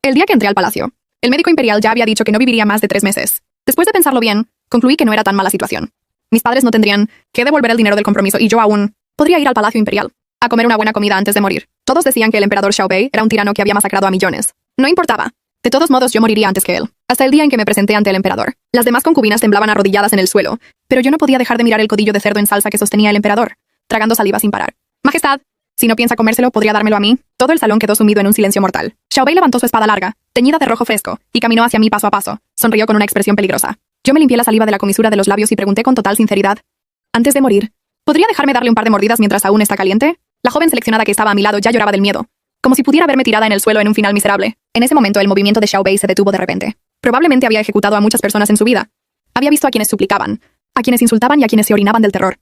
El día que entré al palacio, el médico imperial ya había dicho que no viviría más de 3 meses. Después de pensarlo bien, concluí que no era tan mala situación. Mis padres no tendrían que devolver el dinero del compromiso y yo aún podría ir al palacio imperial a comer una buena comida antes de morir. Todos decían que el emperador Xiaobei era un tirano que había masacrado a millones. No importaba. De todos modos, yo moriría antes que él. Hasta el día en que me presenté ante el emperador. Las demás concubinas temblaban arrodilladas en el suelo, pero yo no podía dejar de mirar el codillo de cerdo en salsa que sostenía el emperador, tragando saliva sin parar. Majestad, si no piensa comérselo, ¿podría dármelo a mí? Todo el salón quedó sumido en un silencio mortal. Xiaobei levantó su espada larga, teñida de rojo fresco, y caminó hacia mí paso a paso. Sonrió con una expresión peligrosa. Yo me limpié la saliva de la comisura de los labios y pregunté con total sinceridad: antes de morir, ¿podría dejarme darle un par de mordidas mientras aún está caliente? La joven seleccionada que estaba a mi lado ya lloraba del miedo, como si pudiera verme tirada en el suelo en un final miserable. En ese momento el movimiento de Xiaobei se detuvo de repente. Probablemente había ejecutado a muchas personas en su vida. Había visto a quienes suplicaban, a quienes insultaban y a quienes se orinaban del terror.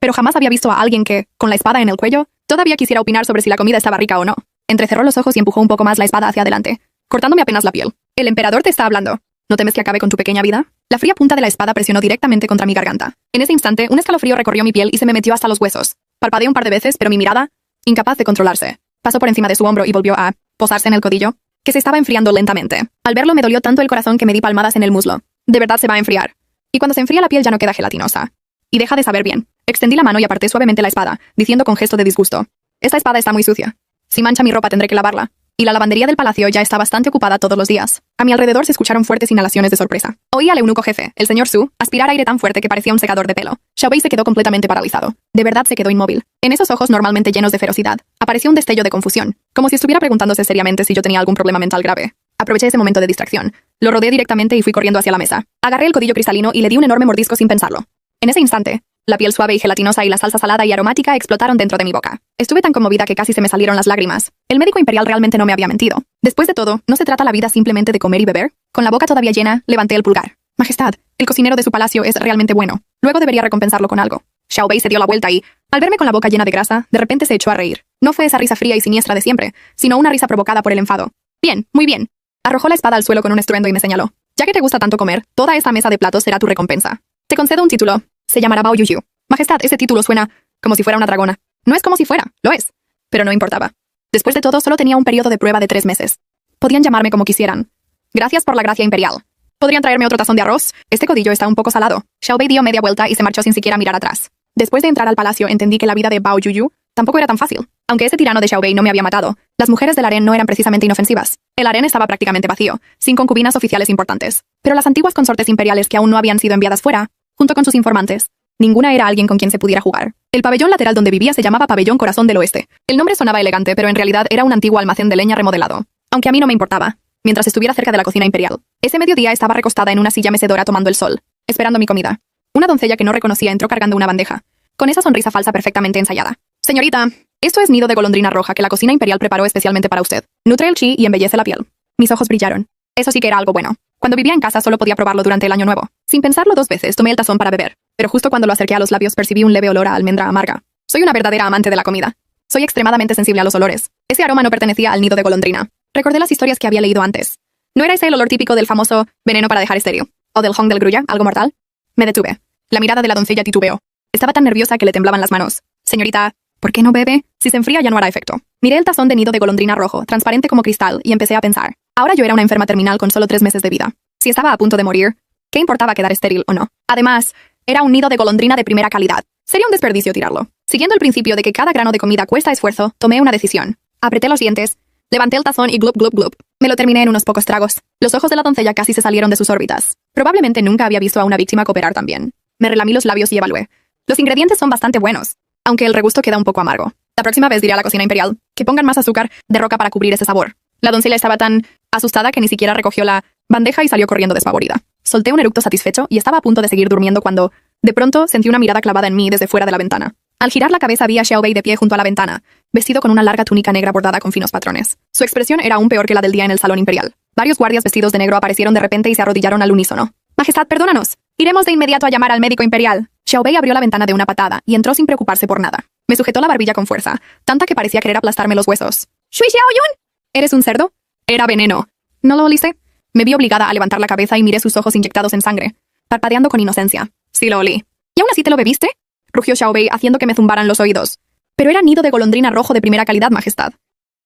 Pero jamás había visto a alguien que, con la espada en el cuello, todavía quisiera opinar sobre si la comida estaba rica o no. Entrecerró los ojos y empujó un poco más la espada hacia adelante, cortándome apenas la piel. El emperador te está hablando. ¿No temes que acabe con tu pequeña vida? La fría punta de la espada presionó directamente contra mi garganta. En ese instante, un escalofrío recorrió mi piel y se me metió hasta los huesos. Parpadeé un par de veces, pero mi mirada, incapaz de controlarse, pasó por encima de su hombro y volvió a posarse en el codillo, que se estaba enfriando lentamente. Al verlo me dolió tanto el corazón que me di palmadas en el muslo. De verdad se va a enfriar. Y cuando se enfría la piel ya no queda gelatinosa. Y deja de saber bien. Extendí la mano y aparté suavemente la espada, diciendo con gesto de disgusto: esta espada está muy sucia. Si mancha mi ropa tendré que lavarla. Y la lavandería del palacio ya está bastante ocupada todos los días. A mi alrededor se escucharon fuertes inhalaciones de sorpresa. Oí al eunuco jefe, el señor Su, aspirar aire tan fuerte que parecía un secador de pelo. Xiaobei se quedó completamente paralizado. De verdad se quedó inmóvil. En esos ojos normalmente llenos de ferocidad, apareció un destello de confusión, como si estuviera preguntándose seriamente si yo tenía algún problema mental grave. Aproveché ese momento de distracción. Lo rodeé directamente y fui corriendo hacia la mesa. Agarré el codillo cristalino y le di un enorme mordisco sin pensarlo. En ese instante, la piel suave y gelatinosa y la salsa salada y aromática explotaron dentro de mi boca. Estuve tan conmovida que casi se me salieron las lágrimas. El médico imperial realmente no me había mentido. Después de todo, ¿no se trata la vida simplemente de comer y beber? Con la boca todavía llena, levanté el pulgar. Majestad, el cocinero de su palacio es realmente bueno. Luego debería recompensarlo con algo. Xiaobei se dio la vuelta y, al verme con la boca llena de grasa, de repente se echó a reír. No fue esa risa fría y siniestra de siempre, sino una risa provocada por el enfado. Bien, muy bien. Arrojó la espada al suelo con un estruendo y me señaló: ya que te gusta tanto comer, toda esta mesa de platos será tu recompensa. Te concedo un título. Se llamará Bao Yuyu. Majestad, ese título suena como si fuera una dragona. No es como si fuera, lo es. Pero no importaba. Después de todo, solo tenía un periodo de prueba de 3 meses. Podían llamarme como quisieran. Gracias por la gracia imperial. ¿Podrían traerme otro tazón de arroz? Este codillo está un poco salado. Xiaobei dio media vuelta y se marchó sin siquiera mirar atrás. Después de entrar al palacio, entendí que la vida de Bao Yuyu tampoco era tan fácil. Aunque ese tirano de Xiaobei no me había matado, las mujeres del harén no eran precisamente inofensivas. El harén estaba prácticamente vacío, sin concubinas oficiales importantes. Pero las antiguas consortes imperiales que aún no habían sido enviadas fuera, junto con sus informantes, ninguna era alguien con quien se pudiera jugar. El pabellón lateral donde vivía se llamaba Pabellón Corazón del Oeste. El nombre sonaba elegante, pero en realidad era un antiguo almacén de leña remodelado. Aunque a mí no me importaba, mientras estuviera cerca de la cocina imperial. Ese mediodía estaba recostada en una silla mecedora tomando el sol, esperando mi comida. Una doncella que no reconocía entró cargando una bandeja, con esa sonrisa falsa perfectamente ensayada. Señorita, esto es nido de golondrina roja que la cocina imperial preparó especialmente para usted. Nutre el chi y embellece la piel. Mis ojos brillaron. Eso sí que era algo bueno. Cuando vivía en casa solo podía probarlo durante el año nuevo. Sin pensarlo 2 veces, tomé el tazón para beber. Pero justo cuando lo acerqué a los labios percibí un leve olor a almendra amarga. Soy una verdadera amante de la comida. Soy extremadamente sensible a los olores. Ese aroma no pertenecía al nido de golondrina. Recordé las historias que había leído antes. ¿No era ese el olor típico del famoso veneno para dejar estéril? ¿O del Hong del Grulla, algo mortal? Me detuve. La mirada de la doncella titubeó. Estaba tan nerviosa que le temblaban las manos. Señorita, ¿por qué no bebe? Si se enfría ya no hará efecto. Miré el tazón de nido de golondrina rojo, transparente como cristal, y empecé a pensar. Ahora yo era una enferma terminal con solo 3 meses de vida. Si estaba a punto de morir, ¿qué importaba quedar estéril o no? Además, era un nido de golondrina de primera calidad. Sería un desperdicio tirarlo. Siguiendo el principio de que cada grano de comida cuesta esfuerzo, tomé una decisión. Apreté los dientes, levanté el tazón y glup glup glup. Me lo terminé en unos pocos tragos. Los ojos de la doncella casi se salieron de sus órbitas. Probablemente nunca había visto a una víctima cooperar tan bien. Me relamí los labios y evalué. Los ingredientes son bastante buenos, aunque el regusto queda un poco amargo. La próxima vez diré a la cocina imperial que pongan más azúcar de roca para cubrir ese sabor. La doncella estaba tan asustada que ni siquiera recogió la bandeja y salió corriendo despavorida. Solté un eructo satisfecho y estaba a punto de seguir durmiendo cuando, de pronto, sentí una mirada clavada en mí desde fuera de la ventana. Al girar la cabeza vi a Xiaobei de pie junto a la ventana, vestido con una larga túnica negra bordada con finos patrones. Su expresión era aún peor que la del día en el salón imperial. Varios guardias vestidos de negro aparecieron de repente y se arrodillaron al unísono. Majestad, perdónanos. Iremos de inmediato a llamar al médico imperial. Xiaobei abrió la ventana de una patada y entró sin preocuparse por nada. Me sujetó la barbilla con fuerza, tanta que parecía querer aplastarme los huesos. ¿Shui Xiaoyun? ¿Eres un cerdo? Era veneno. ¿No lo oliste? Me vi obligada a levantar la cabeza y miré sus ojos inyectados en sangre, parpadeando con inocencia. Sí lo olí. ¿Y aún así te lo bebiste? Rugió Xiaobei haciendo que me zumbaran los oídos. Pero era nido de golondrina rojo de primera calidad, majestad.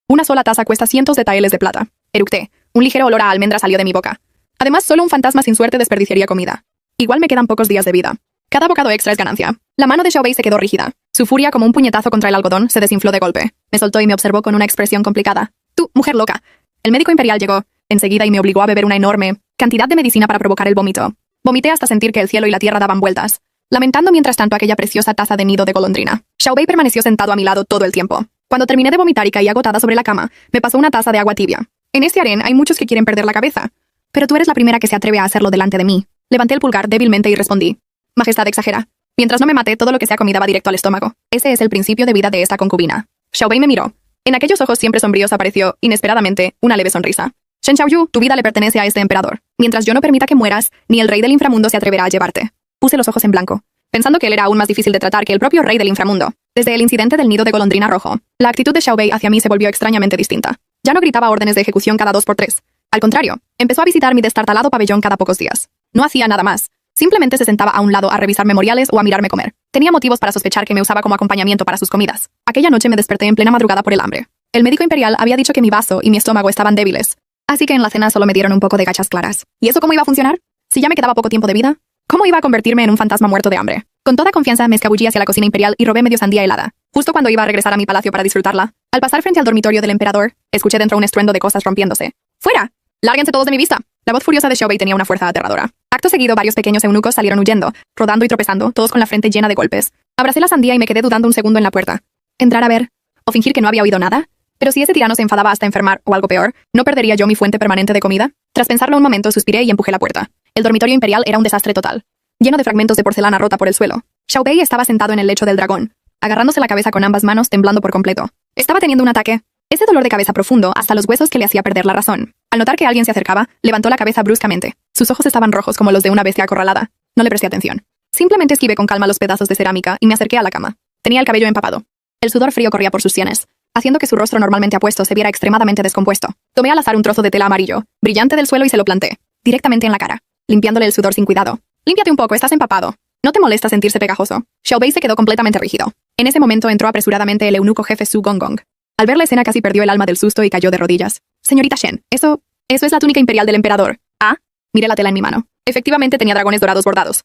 Una sola taza cuesta cientos de taeles de plata. Eructé, Un ligero olor a almendra salió de mi boca. Además, solo un fantasma sin suerte desperdiciaría comida. Igual me quedan pocos días de vida. Cada bocado extra es ganancia. La mano de Xiaobei se quedó rígida. Su furia, como un puñetazo contra el algodón, se desinfló de golpe. Me soltó y me observó con una expresión complicada. Tú, mujer loca. El médico imperial llegó enseguida y me obligó a beber una enorme cantidad de medicina para provocar el vómito. Vomité hasta sentir que el cielo y la tierra daban vueltas, lamentando mientras tanto aquella preciosa taza de nido de golondrina. Xiaobei permaneció sentado a mi lado todo el tiempo. Cuando terminé de vomitar y caí agotada sobre la cama, me pasó una taza de agua tibia. En este harén hay muchos que quieren perder la cabeza, pero tú eres la primera que se atreve a hacerlo delante de mí. Levanté el pulgar débilmente y respondí. Majestad exagera. Mientras no me mate, todo lo que sea comida va directo al estómago. Ese es el principio de vida de esta concubina. Xiaobei me miró. En aquellos ojos siempre sombríos apareció, inesperadamente, una leve sonrisa. Shen Xiaoyu, tu vida le pertenece a este emperador. Mientras yo no permita que mueras, ni el rey del inframundo se atreverá a llevarte. Puse los ojos en blanco, pensando que él era aún más difícil de tratar que el propio rey del inframundo. Desde el incidente del nido de golondrina rojo, la actitud de Xiaobei hacia mí se volvió extrañamente distinta. Ya no gritaba órdenes de ejecución cada 2 por 3. Al contrario, empezó a visitar mi destartalado pabellón cada pocos días. No hacía nada más. Simplemente se sentaba a un lado a revisar memoriales o a mirarme comer. Tenía motivos para sospechar que me usaba como acompañamiento para sus comidas. Aquella noche me desperté en plena madrugada por el hambre. El médico imperial había dicho que mi vaso y mi estómago estaban débiles, así que en la cena solo me dieron un poco de gachas claras. ¿Y eso cómo iba a funcionar? Si ya me quedaba poco tiempo de vida, ¿cómo iba a convertirme en un fantasma muerto de hambre? Con toda confianza me escabullí hacia la cocina imperial y robé medio sandía helada. Justo cuando iba a regresar a mi palacio para disfrutarla, al pasar frente al dormitorio del emperador, escuché dentro un estruendo de cosas rompiéndose. ¡Fuera! ¡Lárguense todos de mi vista! La voz furiosa de Xiaobei tenía una fuerza aterradora. Acto seguido, varios pequeños eunucos salieron huyendo, rodando y tropezando, todos con la frente llena de golpes. Abracé la sandía y me quedé dudando un segundo en la puerta. ¿Entrar a ver? ¿O fingir que no había oído nada? Pero si ese tirano se enfadaba hasta enfermar, o algo peor, ¿no perdería yo mi fuente permanente de comida? Tras pensarlo un momento, suspiré y empujé la puerta. El dormitorio imperial era un desastre total, lleno de fragmentos de porcelana rota por el suelo. Xiaobei estaba sentado en el lecho del dragón, agarrándose la cabeza con ambas manos, temblando por completo. Estaba teniendo un ataque. Ese dolor de cabeza profundo hasta los huesos que le hacía perder la razón. Al notar que alguien se acercaba, levantó la cabeza bruscamente. Sus ojos estaban rojos como los de una bestia acorralada. No le presté atención. Simplemente esquivé con calma los pedazos de cerámica y me acerqué a la cama. Tenía el cabello empapado. El sudor frío corría por sus sienes, haciendo que su rostro normalmente apuesto se viera extremadamente descompuesto. Tomé al azar un trozo de tela amarillo, brillante del suelo y se lo planté, directamente en la cara, limpiándole el sudor sin cuidado. Límpiate un poco, estás empapado. ¿No te molesta sentirse pegajoso? Xiaobei se quedó completamente rígido. En ese momento entró apresuradamente el eunuco jefe Su Gonggong. Al ver la escena casi perdió el alma del susto y cayó de rodillas. Señorita Shen, eso es la túnica imperial del emperador. Ah, miré la tela en mi mano. Efectivamente tenía dragones dorados bordados.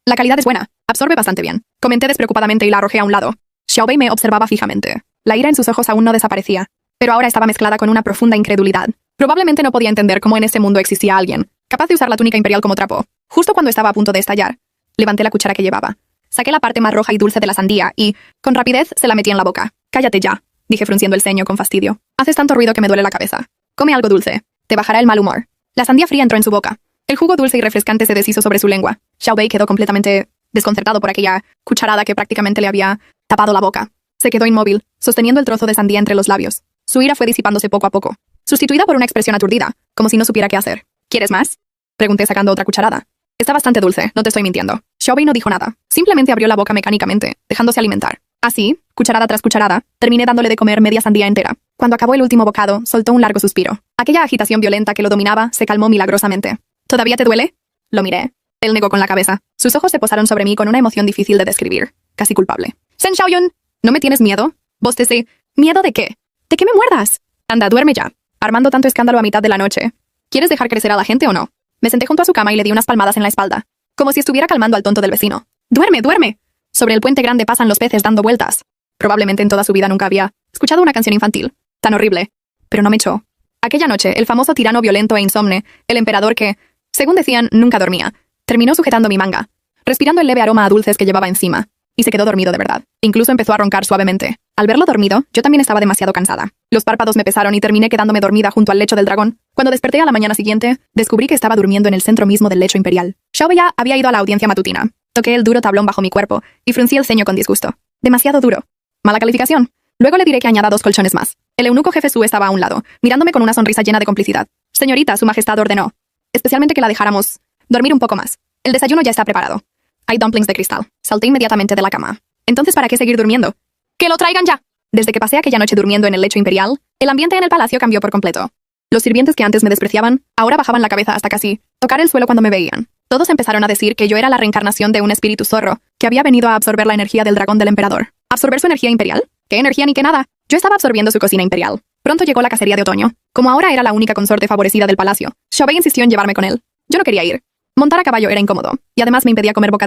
La calidad es buena. Absorbe bastante bien. Comenté despreocupadamente y la arrojé a un lado. Xiaobei me observaba fijamente. La ira en sus ojos aún no desaparecía, pero ahora estaba mezclada con una profunda incredulidad. Probablemente no podía entender cómo en ese mundo existía alguien capaz de usar la túnica imperial como trapo. Justo cuando estaba a punto de estallar, levanté la cuchara que llevaba. Saqué la parte más roja y dulce de la sandía y, con rapidez, se la metí en la boca. Cállate ya, dije frunciendo el ceño con fastidio. Haces tanto ruido que me duele la cabeza. Come algo dulce. Te bajará el mal humor. La sandía fría entró en su boca. El jugo dulce y refrescante se deshizo sobre su lengua. Xiaobei quedó completamente desconcertado por aquella cucharada que prácticamente le había tapado la boca. Se quedó inmóvil, sosteniendo el trozo de sandía entre los labios. Su ira fue disipándose poco a poco, sustituida por una expresión aturdida, como si no supiera qué hacer. ¿Quieres más?, pregunté sacando otra cucharada. Está bastante dulce, no te estoy mintiendo. Xiaobei no dijo nada, simplemente abrió la boca mecánicamente, dejándose alimentar. Así, cucharada tras cucharada, terminé dándole de comer media sandía entera. Cuando acabó el último bocado, soltó un largo suspiro. Aquella agitación violenta que lo dominaba se calmó milagrosamente. ¿Todavía te duele?, lo miré. Él negó con la cabeza. Sus ojos se posaron sobre mí con una emoción difícil de describir, casi culpable. Shen Xiaoyun, ¿no me tienes miedo? Bostecé. ¿Miedo de qué? ¿De que me muerdas? Anda, duerme ya. Armando tanto escándalo a mitad de la noche. ¿Quieres dejar crecer a la gente o no? Me senté junto a su cama y le di unas palmadas en la espalda, como si estuviera calmando al tonto del vecino. ¡Duerme, duerme! Sobre el puente grande pasan los peces dando vueltas. Probablemente en toda su vida nunca había escuchado una canción infantil tan horrible, pero no me echó. Aquella noche, el famoso tirano violento e insomne, el emperador que, según decían, nunca dormía, terminó sujetando mi manga, respirando el leve aroma a dulces que llevaba encima, y se quedó dormido de verdad. Incluso empezó a roncar suavemente. Al verlo dormido, yo también estaba demasiado cansada. Los párpados me pesaron y terminé quedándome dormida junto al lecho del dragón. Cuando desperté a la mañana siguiente, descubrí que estaba durmiendo en el centro mismo del lecho imperial. Xiaobei ya había ido a la audiencia matutina. Toqué el duro tablón bajo mi cuerpo y fruncí el ceño con disgusto. Demasiado duro. Mala calificación. Luego le diré que añada 2 colchones más. El eunuco jefe Su estaba a un lado, mirándome con una sonrisa llena de complicidad. Señorita, su majestad ordenó, especialmente que la dejáramos dormir un poco más. El desayuno ya está preparado. Hay dumplings de cristal. Salté inmediatamente de la cama. Entonces, ¿para qué seguir durmiendo? ¡Que lo traigan ya! Desde que pasé aquella noche durmiendo en el lecho imperial, el ambiente en el palacio cambió por completo. Los sirvientes que antes me despreciaban, ahora bajaban la cabeza hasta casi tocar el suelo cuando me veían. Todos empezaron a decir que yo era la reencarnación de un espíritu zorro, que había venido a absorber la energía del dragón del emperador. ¿Absorber su energía imperial? ¿Qué energía ni qué nada? Yo estaba absorbiendo su cocina imperial. Pronto llegó la cacería de otoño. Como ahora era la única consorte favorecida del palacio, Xiaobei insistió en llevarme con él. Yo no quería ir. Montar a caballo era incómodo, y además me impedía comer bocadillos